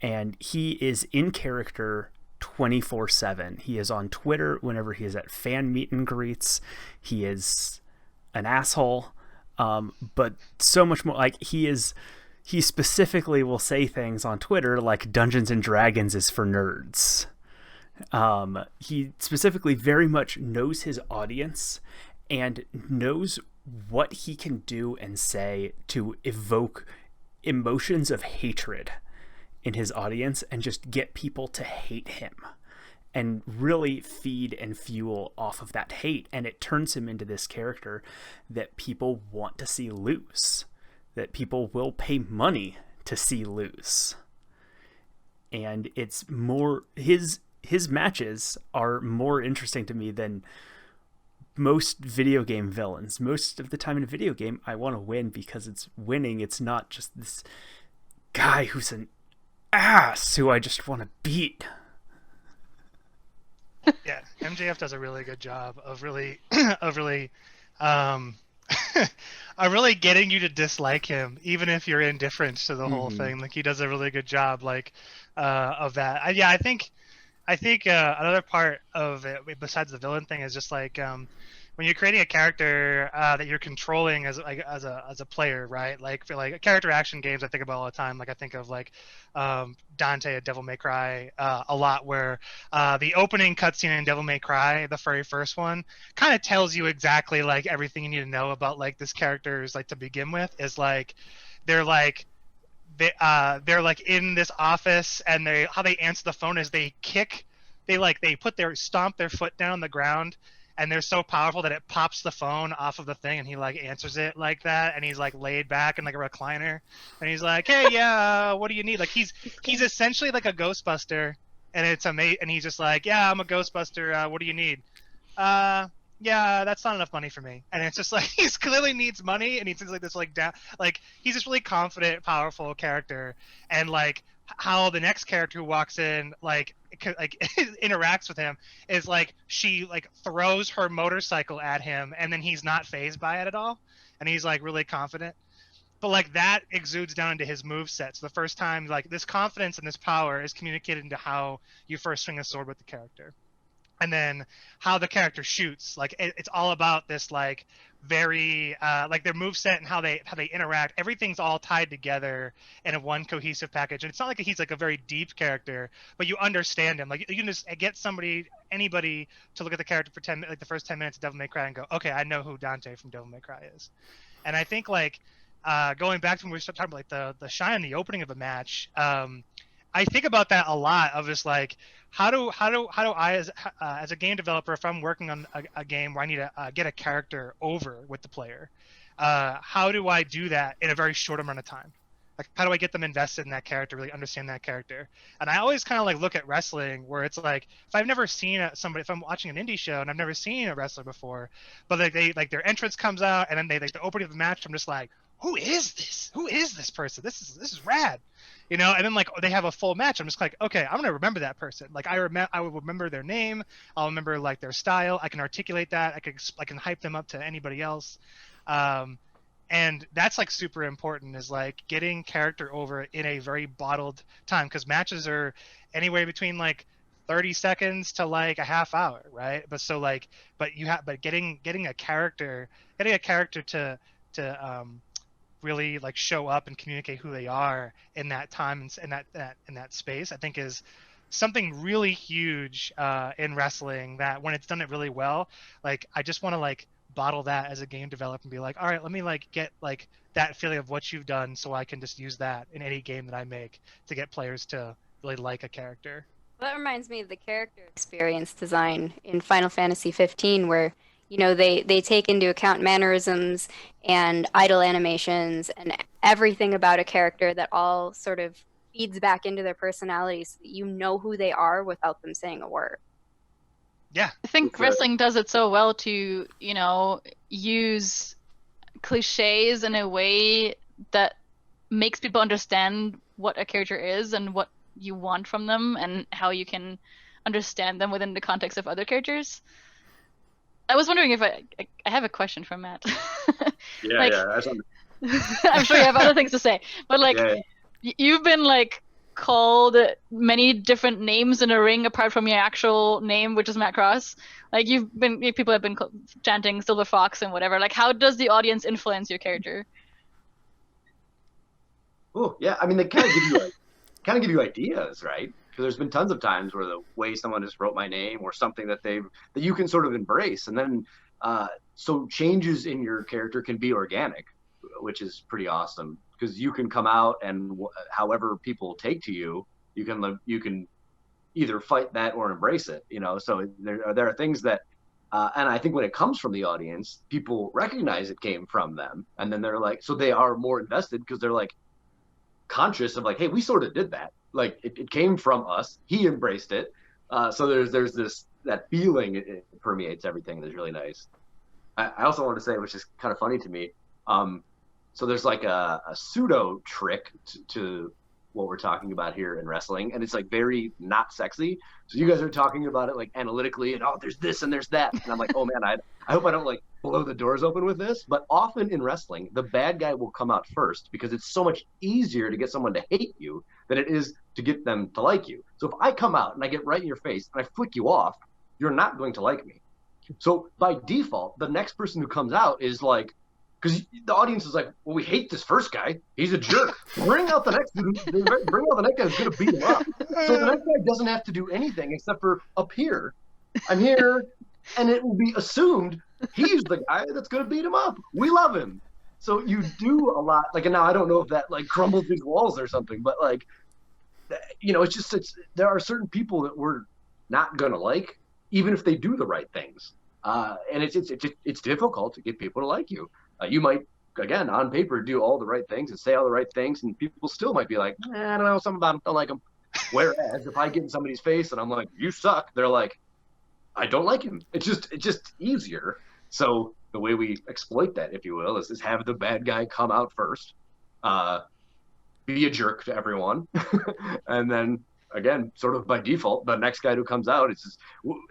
and he is in character 24/7. He is on Twitter whenever he is at fan meet and greets. He is an asshole, but so much more. Like he specifically will say things on Twitter like Dungeons and Dragons is for nerds. He specifically very much knows his audience and knows what he can do and say to evoke emotions of hatred in his audience and just get people to hate him and really feed and fuel off of that hate. And it turns him into this character that people want to see lose, that people will pay money to see lose. And it's more, his matches are more interesting to me than most video game villains. Most of the time in a video game, I want to win because it's winning. It's not just this guy who's an ass who I just want to beat. Yeah, MJF does a really good job of really really getting you to dislike him, even if you're indifferent to the whole thing. Like he does a really good job, like of that. I think another part of it, besides the villain thing, is just like when you're creating a character that you're controlling as a player, right? Like for like character action games, I think about all the time. Like I think of like Dante at Devil May Cry a lot, where the opening cutscene in Devil May Cry, the very first one, kind of tells you exactly like everything you need to know about like this character's like to begin with. Is like they're like in this office, and how they answer the phone is they stomp their foot down on the ground, and they're so powerful that it pops the phone off of the thing, and he like answers it like that, and he's like laid back in like a recliner, and he's like, hey, yeah, what do you need? Like he's essentially like a Ghostbuster, and it's amazing, and he's just like, yeah, I'm a Ghostbuster, what do you need? Yeah, that's not enough money for me. And it's just like he's clearly needs money, and he's like this like down, like he's this really confident, powerful character, and like how the next character who walks in like interacts with him is like she like throws her motorcycle at him, and then he's not fazed by it at all, and he's like really confident. But like that exudes down into his moveset. So the first time like this confidence and this power is communicated into how you first swing a sword with the character. And then how the character shoots, like it's all about this like very like their moveset and how they interact. Everything's all tied together in a one cohesive package. And it's not like he's like a very deep character, but you understand him. Like you can just get anybody to look at the character for the first 10 minutes of Devil May Cry and go, okay, I know who Dante from Devil May Cry is. And I think like going back to when we started talking about like the shine in the opening of a match, I think about that a lot. Of just like, how do I as a game developer, if I'm working on a game where I need to get a character over with the player, how do I do that in a very short amount of time? Like, how do I get them invested in that character, really understand that character? And I always kind of like look at wrestling where it's like, if I've never seen somebody, if I'm watching an indie show and I've never seen a wrestler before, but like they like their entrance comes out and then they like the opening of the match, I'm just like, who is this? Who is this person? This is rad, you know? And then like they have a full match, I'm just like, okay, I'm gonna remember that person. Like I will remember their name, I'll remember like their style, I can articulate that, I can hype them up to anybody else. And that's like super important, is like getting character over in a very bottled time, because matches are anywhere between like 30 seconds to like a half hour, right? But so like, but getting a character to really like show up and communicate who they are in that time and in that space, I think is something really huge in wrestling, that when it's done it really well, like I just want to like bottle that as a game developer and be like, all right, let me like get like that feeling of what you've done, so I can just use that in any game that I make to get players to really like a character. Well, that reminds me of the character experience design in Final Fantasy 15, where you know they take into account mannerisms and idle animations and everything about a character that all sort of feeds back into their personality, so that you know who they are without them saying a word. Yeah, I think wrestling does it so well to, you know, use cliches in a way that makes people understand what a character is and what you want from them and how you can understand them within the context of other characters. I was wondering if I have a question for Matt. Yeah, like, yeah. I'm sure you have other things to say, but like, Yeah. you've been like called many different names in a ring apart from your actual name, which is Matt Cross. Like people have been chanting Silver Fox and whatever. Like, how does the audience influence your character? Oh, yeah. I mean, they kind of give you ideas, right? Because there's been tons of times where the way someone just wrote my name or something that you can sort of embrace, and then so changes in your character can be organic, which is pretty awesome. Because you can come out and however people take to you, you can either fight that or embrace it, you know. So there are things that, and I think when it comes from the audience, people recognize it came from them, and then they're like, so they are more invested because they're like conscious of like, hey, we sort of did that, like it came from us, he embraced it. So there's that feeling, it permeates everything. That's really nice. I also want to say, which is kind of funny to me, so there's like a pseudo trick to what we're talking about here in wrestling, and it's like very not sexy. So you guys are talking about it like analytically, and oh, there's this and there's that, and I'm like, oh man, I hope I don't like blow the doors open with this. But often in wrestling, the bad guy will come out first, because it's so much easier to get someone to hate you than it is to get them to like you. So if I come out and I get right in your face and I flick you off, you're not going to like me. So by default, the next person who comes out is like, because the audience is like, well, we hate this first guy, he's a jerk. Bring out the next guy who's going to beat him up. So the next guy doesn't have to do anything except for appear. I'm here, and it will be assumed he's the guy that's going to beat him up. We love him. So you do a lot. Like, and now I don't know if that like crumbles these walls or something, but like, you know, there are certain people that we're not going to like, even if they do the right things. And it's difficult to get people to like you. You might, again, on paper, do all the right things and say all the right things, and people still might be like, I don't know, something about him, don't like him. Whereas if I get in somebody's face and I'm like, you suck, they're like, I don't like him. It's just easier. So the way we exploit that, if you will, is have the bad guy come out first, be a jerk to everyone, and then again, sort of by default, the next guy who comes out, it's just,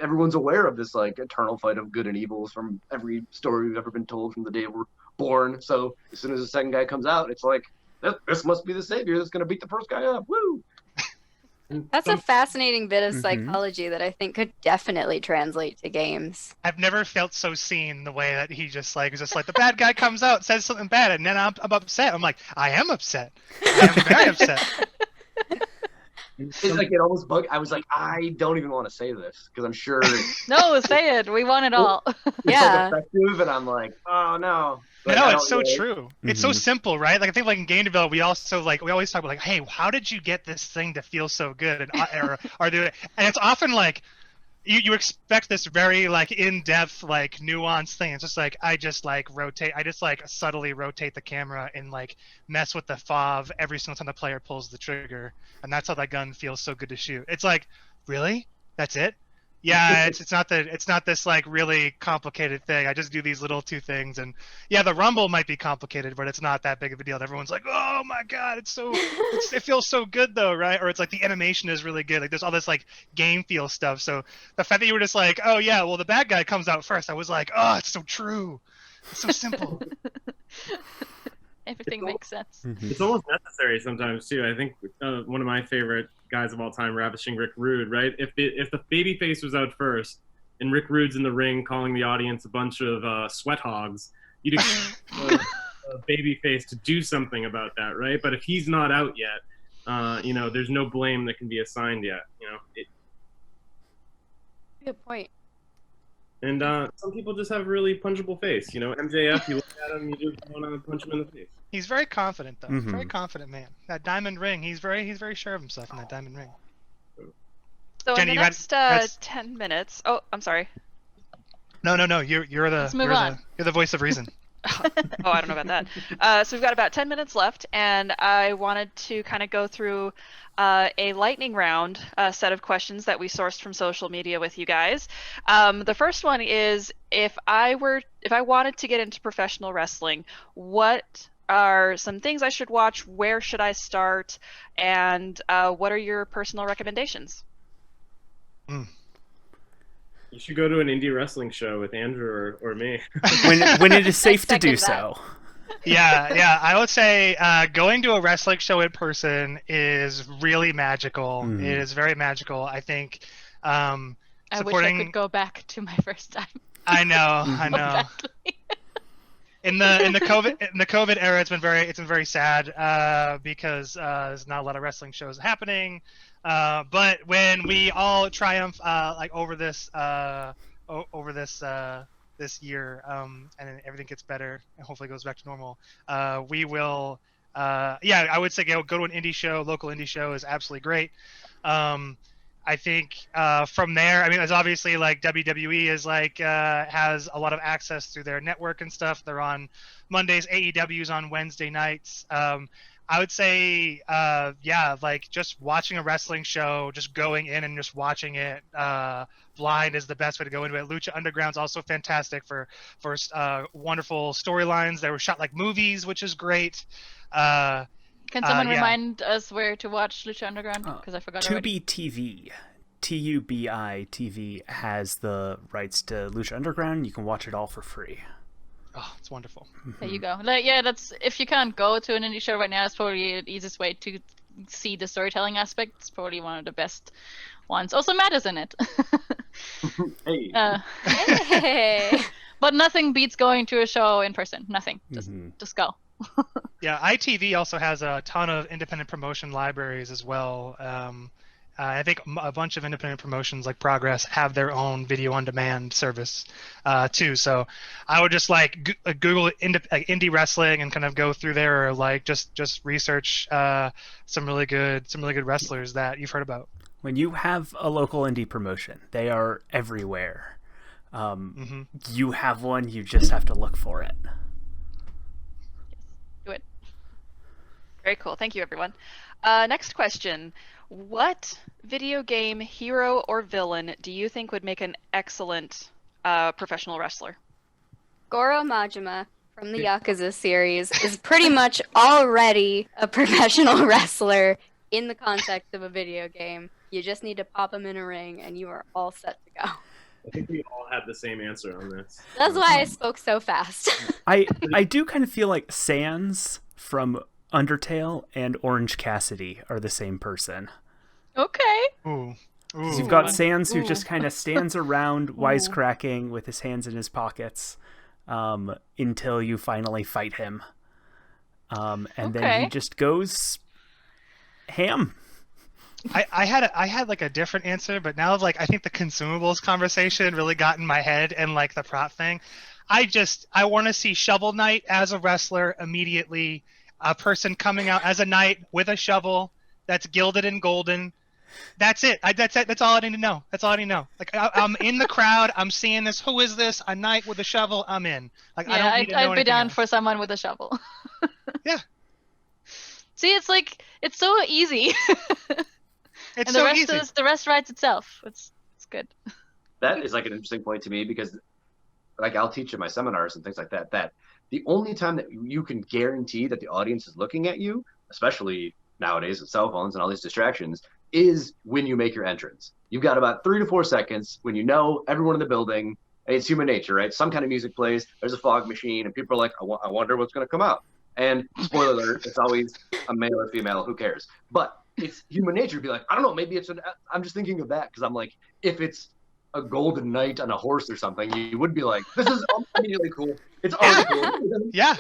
everyone's aware of this like eternal fight of good and evils from every story we've ever been told from the day we're born. So as soon as the second guy comes out, it's like, this must be the savior that's going to beat the first guy up. Woo! That's a fascinating bit of psychology that I think could definitely translate to games. I've never felt so seen the way that he just like the bad guy comes out, says something bad, and then I'm upset. I'm like, I am upset. I am very upset. It's like it almost bugged. I was like, I don't even want to say this because I'm sure it's No, say it. We want it all. Yeah. like effective, and I'm like, oh no. Like, No, I it's so don't really- true. It's so Mhm. simple, right? Like I think like in game development, we always talk about like, hey, how did you get this thing to feel so good? And and it's often like you expect this very like in-depth like nuanced thing. It's just like I just like subtly rotate the camera and like mess with the FOV every single time the player pulls the trigger, and that's how that gun feels so good to shoot. It's like, really? That's it? Yeah, it's not this like really complicated thing. I just do these little two things, and yeah, the rumble might be complicated, but it's not that big of a deal. Everyone's like, oh my god, it feels so good though, right? Or it's like the animation is really good. Like there's all this like game feel stuff. So the fact that you were just like, oh yeah, well the bad guy comes out first, I was like, oh, it's so true. It's so simple. Everything makes sense. It's almost necessary sometimes too. I think one of my favorite guys of all time, Ravishing Rick Rude, right? If the baby face was out first and Rick Rude's in the ring calling the audience a bunch of sweat hogs, you'd expect a baby face to do something about that, right? But if he's not out yet, there's no blame that can be assigned yet. Good point. And some people just have a really punchable face. MJF, you look at him, you just want to punch him in the face. He's very confident though. Mhm. Very confident man. That diamond ring, he's very sure of himself in that diamond ring. So Jenny, in you the had- next that's- 10 minutes. Oh, I'm sorry. No. You're Let's move on. the voice of reason. Oh, I don't know about that. So we've got about 10 minutes left, and I wanted to kind of go through a lightning round set of questions that we sourced from social media with you guys. The first one is, if I wanted to get into professional wrestling, what are some things I should watch? Where should I start? And what are your personal recommendations? You should go to an indie wrestling show with Andrew or me. when it is safe to second do that. so. Yeah. I would say going to a wrestling show in person is really magical. Mhm. It is very magical. I think I wish I supporting. could go back to my first time. I know. Badly. In the COVID era, it's been very sad because there's not a lot of wrestling shows happening. But when we all triumph over this this year, and then everything gets better and hopefully goes back to normal, we will. I would say go to an indie show. Local indie show is absolutely great. I think from there, I mean, it's obviously like WWE is has a lot of access through their network and stuff. They're on Mondays, AEW's on Wednesday nights. I would say, just watching a wrestling show, just going in and just watching it blind is the best way to go into it. Lucha Underground's also fantastic for wonderful storylines. They were shot like movies, which is great. Can someone yeah. remind us where to watch Lucha Underground? Because I forgot already. Tubi TV. TUBI TV has the rights to Lucha Underground. You can watch it all for free. Oh, it's wonderful. There you go. That's if you can't go to an indie show right now, it's probably the easiest way to see the storytelling aspect. It's probably one of the best ones. Also, Matt is in it. Hey. Hey. But nothing beats going to a show in person. Nothing. Just go. Yeah, ITV also has a ton of independent promotion libraries as well. I think a bunch of independent promotions like Progress have their own video on demand service too. So I would just Google indie wrestling and kind of go through there, or just research some really good wrestlers that you've heard about. When you have a local indie promotion, they are everywhere. You have one, you just have to look for it. Do it. Very cool. Thank you, everyone. Next question. What video game hero or villain do you think would make an excellent professional wrestler? Goro Majima from the Yakuza series is pretty much already a professional wrestler in the context of a video game. You just need to pop him in a ring and you are all set to go. I think we all had the same answer on this. That's why I spoke so fast. I do kind of feel like Sans from Undertale and Orange Cassidy are the same person. Okay. Ooh. 'Cause you've got Sans who just kind of stands around wisecracking with his hands in his pockets until you finally fight him. And then he just goes ham. I had like a different answer, but now like I think the consumables conversation really got in my head and like the prop thing. I want to see Shovel Knight as a wrestler immediately. A person coming out as a knight with a shovel that's gilded and golden. That's it. That's it. That's all I need to know. That's all I need to know. Like I'm in the crowd. I'm seeing this. Who is this? A knight with a shovel. I'm in. Like I don't need to know I'd be down else. for someone with a shovel. Yeah. See, it's like it's so easy. It's and so the rest easy. the rest writes itself. It's good. That is like an interesting point to me because, like, I'll teach in my seminars and things like that. That the only time that you can guarantee that the audience is looking at you, especially nowadays with cell phones and all these distractions, is when you make your entrance. You've got about 3 to 4 seconds when you know everyone in the building. It's human nature, right? Some kind of music plays. There's a fog machine, and people are like, I wonder what's going to come out. And spoiler alert, it's always a male or female. Who cares? But it's human nature to be like, I don't know, maybe I'm just thinking of that because I'm like, if it's a golden knight on a horse or something, you would be like, this is immediately cool. It's already cool. Yeah.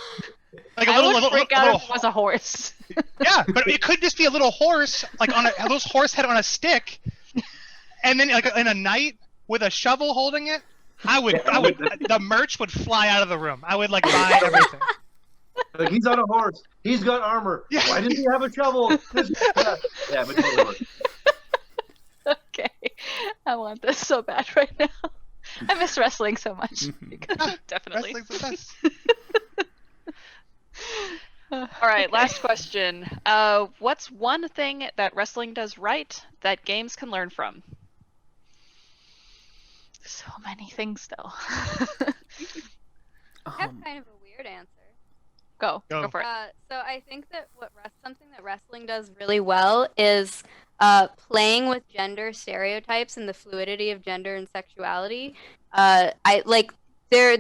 Like I would freak out if it was a horse. Yeah, but it could just be a little horse, like on a little horse head on a stick, and then like in a knight with a shovel holding it. I would, the merch would fly out of the room. I would like buy everything. Like, he's on a horse. He's got armor. Yeah. Why didn't he have a shovel? Yeah, but totally. Okay, I want this so bad right now. I miss wrestling so much. Definitely. Wrestling's the best. All right, last question. What's one thing that wrestling does right that games can learn from? So many things, though. I have kind of a weird answer. Go for it. So I think that something that wrestling does really well is playing with gender stereotypes and the fluidity of gender and sexuality. There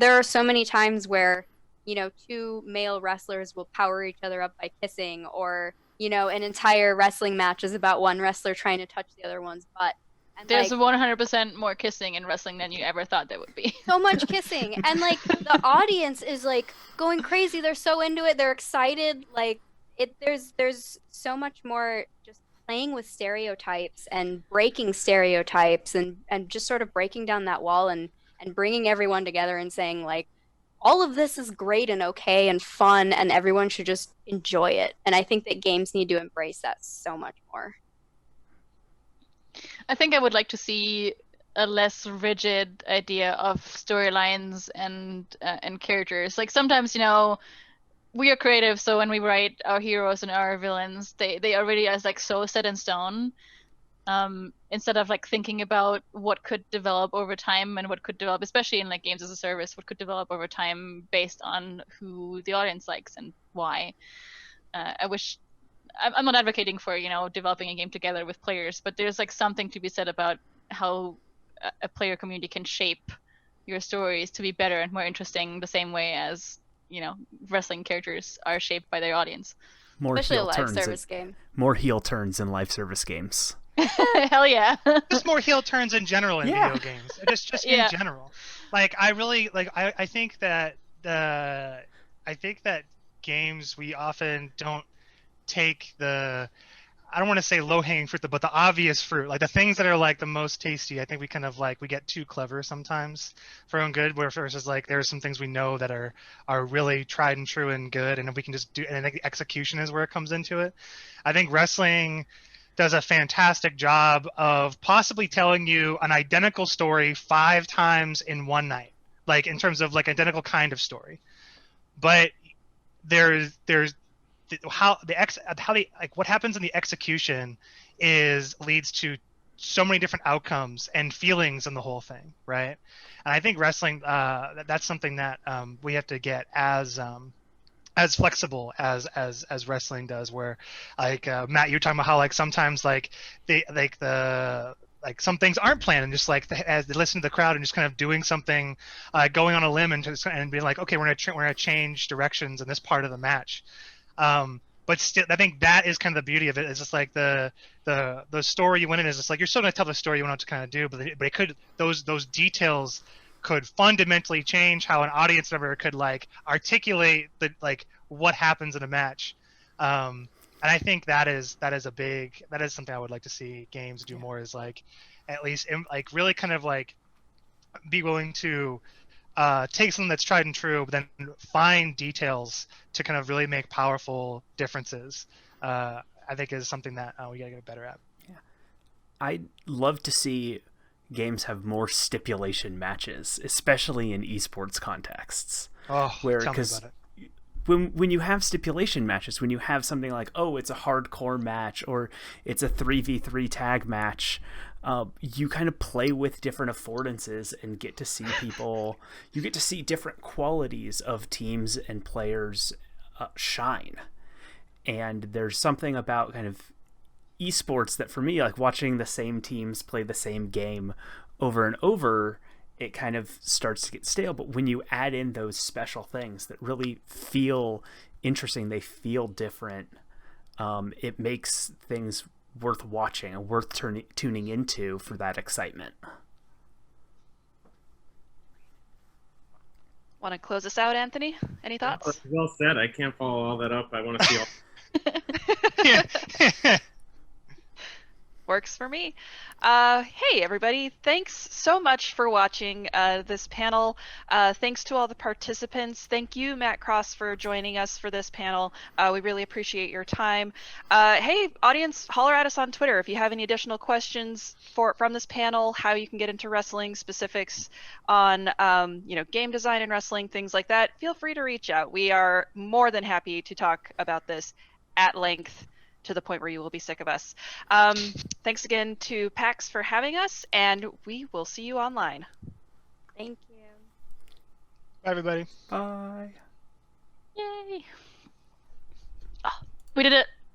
are so many times where, you know, 2 male wrestlers will power each other up by kissing, or, you know, an entire wrestling match is about one wrestler trying to touch the other one's butt. And There's 100% more kissing in wrestling than you ever thought there would be. so much kissing, and like the audience is like going crazy. They're so into it. They're excited. Like there's so much more just playing with stereotypes and breaking stereotypes and just sort of breaking down that wall and bringing everyone together and saying like, all of this is great and okay and fun, and everyone should just enjoy it. And I think that games need to embrace that so much more. I think I would like to see a less rigid idea of storylines and characters. Like sometimes, you know, we are creative, so when we write our heroes and our villains, they already as like so set in stone. Instead of like thinking about what could develop over time and what could develop, especially in like games as a service, what could develop over time based on who the audience likes and why. I'm not advocating for, you know, developing a game together with players, but there's like something to be said about how a player community can shape your stories to be better and more interesting, the same way as, you know, wrestling characters are shaped by their audience. More Especially a heel live turns service game. More heel turns in live service games. Hell yeah. Just more heel turns in general in video games. Just Yeah. in general. Like I really like I think that games, we often don't take the, I don't want to say low-hanging fruit, but the obvious fruit, like the things that are like the most tasty. I think we kind of like, we get too clever sometimes for our own good, where versus like there are some things we know that are really tried and true and good, and if we can just do, and I think the execution is where it comes into it. I think wrestling does a fantastic job of possibly telling you an identical story 5 times in one night, like in terms of like identical kind of story, but there's what happens in the execution leads to so many different outcomes and feelings in the whole thing, right? And I think wrestling, that's something that we have to get as flexible as wrestling does, where like Matt, you're talking about how like sometimes like some things aren't planned, and just like as they listen to the crowd and just kind of doing something, going on a limb and being like, okay, we're gonna change directions in this part of the match. But still, I think that is kind of the beauty of it. It's just like the story you went in is just like, you're still gonna tell the story you want to kind of do, but it could, those details could fundamentally change how an audience member could like articulate the like what happens in a match. And I think that is something I would like to see games do more, is like at least like really kind of like be willing to take something that's tried and true, but then find details to kind of really make powerful differences. I think is something that we gotta get better at. Yeah, I'd love to see games have more stipulation matches, especially in esports contexts. Oh, where tell me because about it. when you have stipulation matches, when you have something like, oh, it's a hardcore match or it's a 3v3 tag match, you kind of play with different affordances and get to see people, you get to see different qualities of teams and players shine. And there's something about kind of esports that for me, like watching the same teams play the same game over and over, it kind of starts to get stale. But when you add in those special things that really feel interesting, they feel different, it makes things worth watching and worth tuning into for that excitement. Want to close us out, Anthony? Any thoughts? Well said. I can't follow all that up. I want to see all. Works for me. Hey, everybody. Thanks so much for watching this panel. Thanks to all the participants. Thank you, Matt Cross, for joining us for this panel. We really appreciate your time. Hey, audience, holler at us on Twitter if you have any additional questions from this panel, how you can get into wrestling, specifics on game design and wrestling, things like that. Feel free to reach out. We are more than happy to talk about this at length, to the point where you will be sick of us. Thanks again to PAX for having us, and we will see you online. Thank you. Bye, everybody. Bye. Yay! Oh, we did it.